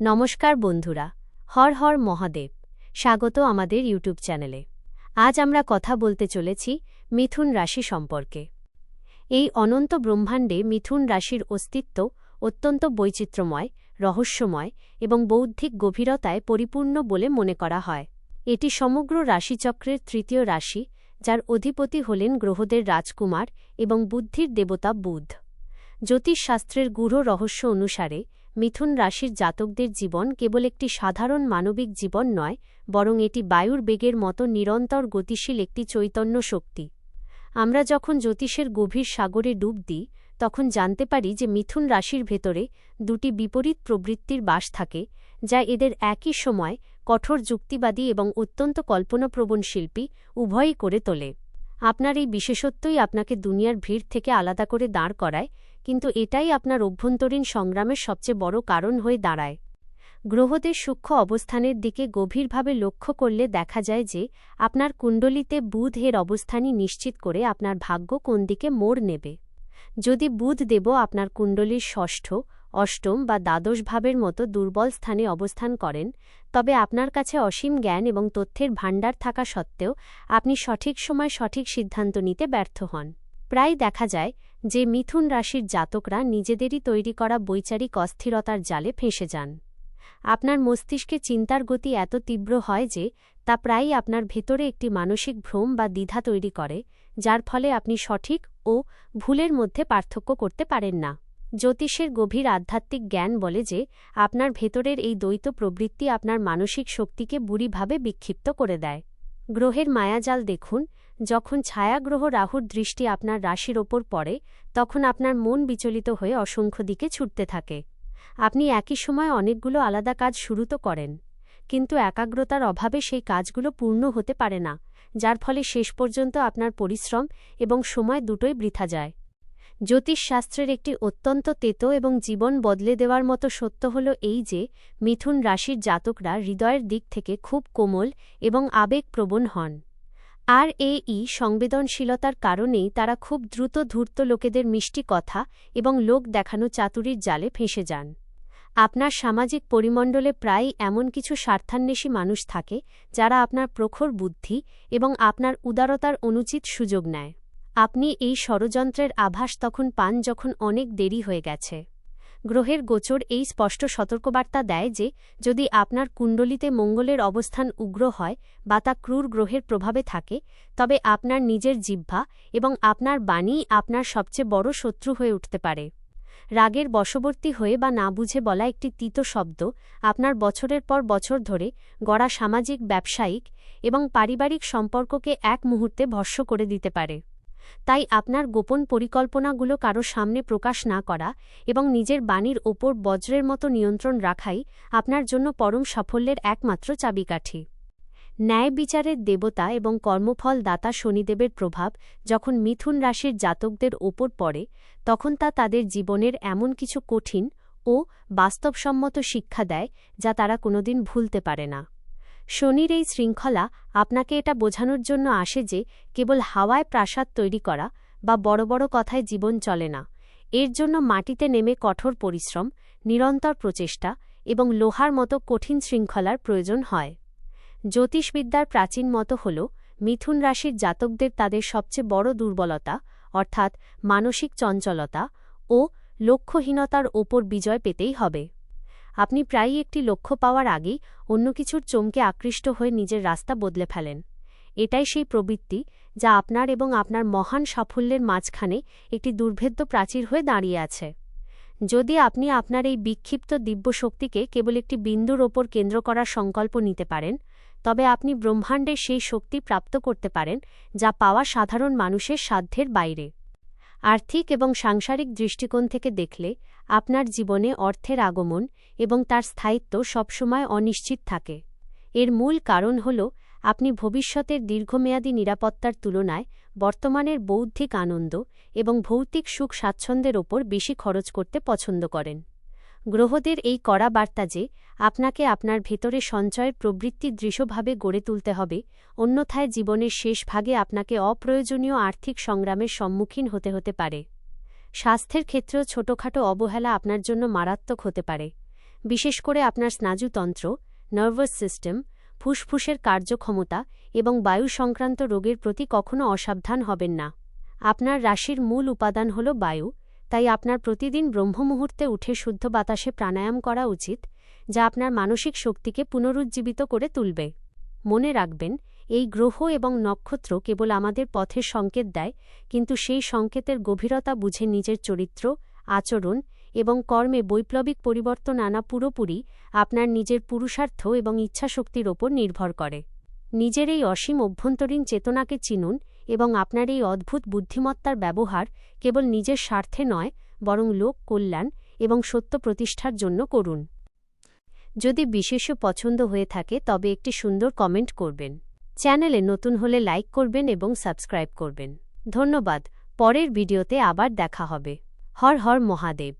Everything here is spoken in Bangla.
নমস্কার বন্ধুরা, হর হর মহাদেব। স্বাগত আমাদের ইউটিউব চ্যানেলে। আজ আমরা কথা বলতে চলেছি মিথুন রাশি সম্পর্কে। এই অনন্ত ব্রহ্মাণ্ডে মিথুন রাশির অস্তিত্ব অত্যন্ত বৈচিত্র্যময়, রহস্যময় এবং বৌদ্ধিক গভীরতায় পরিপূর্ণ বলে মনে করা হয়। এটি সমগ্র রাশিচক্রের তৃতীয় রাশি, যার অধিপতি হলেন গ্রহদের রাজকুমার এবং বুদ্ধির দেবতা বুধ। জ্যোতিষশাস্ত্রের গূঢ় রহস্য অনুসারে মিথুন রাশির জাতকদের জীবন কেবল একটি সাধারণ মানবিক জীবন নয়, বরং এটি বায়ুর বেগের মতো নিরন্তর গতিশীল একটি চৈতন্য শক্তি। আমরা যখন জ্যোতিষের গভীর সাগরে ডুব দিই, তখন জানতে পারি যে মিথুন রাশির ভেতরে দুটি বিপরীত প্রবৃত্তির বাস থাকে, যা এদের একই সময় কঠোর যুক্তিবাদী এবং অত্যন্ত কল্পনাপ্রবণ শিল্পী উভয়ই করে তোলে। আপনার এই বিশেষত্বই আপনাকে দুনিয়ার ভিড় থেকে আলাদা করে দাঁড় করায়, কিন্তু এটাই আপনার অভ্যন্তরীণ সংগ্রামের সবচেয়ে বড় কারণ হয়ে দাঁড়ায়। গ্রহদের সূক্ষ্ম অবস্থানের দিকে গভীরভাবে লক্ষ্য করলে দেখা যায় যে আপনার কুণ্ডলিতে বুধ এর অবস্থানই নিশ্চিত করে আপনার ভাগ্য কোন দিকে মোড় নেবে। যদি বুধ দেব আপনার কুণ্ডলীর ষষ্ঠ, অষ্টম বা দ্বাদশ ভাবের মতো দুর্বল স্থানে অবস্থান করেন, তবে আপনার কাছে অসীম জ্ঞান এবং তথ্যের ভাণ্ডার থাকা সত্ত্বেও আপনি সঠিক সময় সঠিক সিদ্ধান্ত নিতে ব্যর্থ হন। প্রায় দেখা যায় যে মিথুন রাশির জাতকরা নিজেদেরই তৈরি করা বৈচারিক অস্থিরতার জালে ফেঁসে যান। আপনার মস্তিষ্কে চিন্তার গতি এত তীব্র হয় যে তা প্রায়ই আপনার ভেতরে একটি মানসিক ভ্রম বা দ্বিধা তৈরি করে, যার ফলে আপনি সঠিক ও ভুলের মধ্যে পার্থক্য করতে পারেন না। জ্যোতিষের গভীর আধ্যাত্মিক জ্ঞান বলে যে আপনার ভেতরের এই দ্বৈত প্রবৃত্তি আপনার মানসিক শক্তিকে বুড়িভাবে বিক্ষিপ্ত করে দেয়। গ্রহের মায়াজাল দেখুন। যখন ছায়াগ্রহ রাহুর দৃষ্টি আপনার রাশির ওপর পড়ে, তখন আপনার মন বিচলিত হয়ে অসংখ্য দিকে ছুটতে থাকে। আপনি একই সময় অনেকগুলো আলাদা কাজ শুরু তো করেন, কিন্তু একাগ্রতার অভাবে সেই কাজগুলো পূর্ণ হতে পারে না, যার ফলে শেষ পর্যন্ত আপনার পরিশ্রম এবং সময় দুটোই বৃথা যায়। জ্যোতিষশাস্ত্রের একটি অত্যন্ত তেতো এবং জীবন বদলে দেওয়ার মতো সত্য হল এই যে মিথুন রাশির জাতকরা হৃদয়ের দিক থেকে খুব কোমল এবং আবেগপ্রবণ হন। আর এই সংবেদনশীলতার কারণেই তারা খুব দ্রুত ধূর্ত লোকেদের মিষ্টি কথা এবং লোক দেখানো চাতুরীর জালে ফেঁসে যান। আপনার সামাজিক পরিমণ্ডলে প্রায়ই এমন কিছু স্বার্থান্বেষী মানুষ থাকে যারা আপনার প্রখর বুদ্ধি এবং আপনার উদারতার অনুচিত সুযোগ নেয়। আপনি এই ষড়যন্ত্রের আভাস তখন পান যখন অনেক দেরি হয়ে গেছে। গ্রহের গোচর এই স্পষ্ট সতর্কবার্তা দেয় যে যদি আপনার কুণ্ডলিতে মঙ্গলের অবস্থান উগ্র হয় বা তা ক্রূর গ্রহের প্রভাবে থাকে, তবে আপনার নিজের জিহ্বা এবং আপনার বাণী আপনার সবচেয়ে বড় শত্রু হয়ে উঠতে পারে। রাগের বশবর্তী হয়ে বা না বুঝে বলা একটি তিতো শব্দ আপনার বছরের পর বছর ধরে গড়া সামাজিক, ব্যবসায়িক এবং পারিবারিক সম্পর্ককে এক মুহূর্তে ভস্ম করে দিতে পারে। তাই আপনার গোপন পরিকল্পনাগুলো কারো সামনে প্রকাশ না করা এবং নিজের বাণীর ওপর বজ্রের মতো নিয়ন্ত্রণ রাখাই আপনার জন্য পরম সাফল্যের একমাত্র চাবিকাঠি। ন্যায় বিচারের দেবতা এবং কর্মফল দাতা শনিদেবের প্রভাব যখন মিথুন রাশির জাতকদের ওপর পড়ে, তখন তা তাদের জীবনের এমন কিছু কঠিন ও বাস্তবসম্মত শিক্ষা দেয় যা তারা কোনোদিন ভুলতে পারে না। শনির এই শৃঙ্খলা আপনাকে এটা বোঝানোর জন্য আসে যে কেবল হাওয়ায় প্রাসাদ তৈরি করা বা বড় বড় কথায় জীবন চলে না। এর জন্য মাটিতে নেমে কঠোর পরিশ্রম, নিরন্তর প্রচেষ্টা এবং লোহার মতো কঠিন শৃঙ্খলার প্রয়োজন হয়। জ্যোতিষবিদ্যার প্রাচীন মত হল মিথুন রাশির জাতকদের তাদের সবচেয়ে বড় দুর্বলতা, অর্থাৎ মানসিক চঞ্চলতা ও লক্ষ্যহীনতার ওপর বিজয় পেতেই হবে। আপনি প্রায়ই একটি লক্ষ্য পাওয়ার আগেই অন্য কিছুর চমকে আকৃষ্ট হয়ে নিজের রাস্তা বদলে ফেলেন। এটাই সেই প্রবৃত্তি যা আপনার এবং আপনার মহান সাফল্যের মাঝখানে একটি দুর্ভেদ্য প্রাচীর হয়ে দাঁড়িয়ে আছে। যদি আপনি আপনার এই বিক্ষিপ্ত দিব্যশক্তিকে কেবল একটি বিন্দুর ওপর কেন্দ্র করার সংকল্প নিতে পারেন, তবে আপনি ব্রহ্মাণ্ডের সেই শক্তি প্রাপ্ত করতে পারেন যা পাওয়া সাধারণ মানুষের সাধ্যের বাইরে। আর্থিক এবং সাংসারিক দৃষ্টিকোণ থেকে দেখলে আপনার জীবনে অর্থের আগমন এবং তার স্থায়িত্ব সবসময় অনিশ্চিত থাকে। এর মূল কারণ হল আপনি ভবিষ্যতের দীর্ঘমেয়াদী নিরাপত্তার তুলনায় বর্তমানের বৌদ্ধিক আনন্দ এবং ভৌতিক সুখ স্বাচ্ছন্দ্যের ওপর বেশি খরচ করতে পছন্দ করেন। গ্রহদের এই কড়া বার্তা যে আপনাকে আপনার ভেতরে সঞ্চয়ের প্রবৃত্তি দৃঢ়ভাবে গড়ে তুলতে হবে, অন্যথায় জীবনের শেষ ভাগে আপনাকে অপ্রয়োজনীয় আর্থিক সংগ্রামের সম্মুখীন হতে পারে। স্বাস্থ্যের ক্ষেত্রেও ছোটখাটো অবহেলা আপনার জন্য মারাত্মক হতে পারে। বিশেষ করে আপনার স্নায়ুতন্ত্র, নার্ভাস সিস্টেম, ফুসফুসের কার্যক্ষমতা এবং বায়ু সংক্রান্ত রোগের প্রতি কখনও অসাবধান হবেন না। আপনার রাশির মূল উপাদান হল বায়ু, তাই আপনার প্রতিদিন ব্রহ্মমুহূর্তে উঠে শুদ্ধ বাতাসে প্রাণায়াম করা উচিত, যা আপনার মানসিক শক্তিকে পুনরুজ্জীবিত করে তুলবে। মনে রাখবেন, এই গ্রহ এবং নক্ষত্র কেবল আমাদের পথের সংকেত দেয়, কিন্তু সেই সংকেতের গভীরতা বুঝে নিজের চরিত্র, আচরণ এবং কর্মে বৈপ্লবিক পরিবর্তন আনা পুরোপুরি আপনার নিজের পুরুষার্থ এবং ইচ্ছাশক্তির ওপর নির্ভর করে। নিজের এই অসীম অভ্যন্তরীণ চেতনাকে চিনুন এবং আপনার এই অদ্ভুত বুদ্ধিমত্তার ব্যবহার কেবল নিজের স্বার্থে নয়, বরং লোক কল্যাণ এবং সত্য প্রতিষ্ঠার জন্য করুন। যদি বিশেষ পছন্দ হয়ে থাকে তবে একটি সুন্দর কমেন্ট করবেন। চ্যানেলে নতুন হলে লাইক করবেন এবং সাবস্ক্রাইব করবেন। ধন্যবাদ। পরের ভিডিওতে আবার দেখা হবে। হর হর মহাদেব।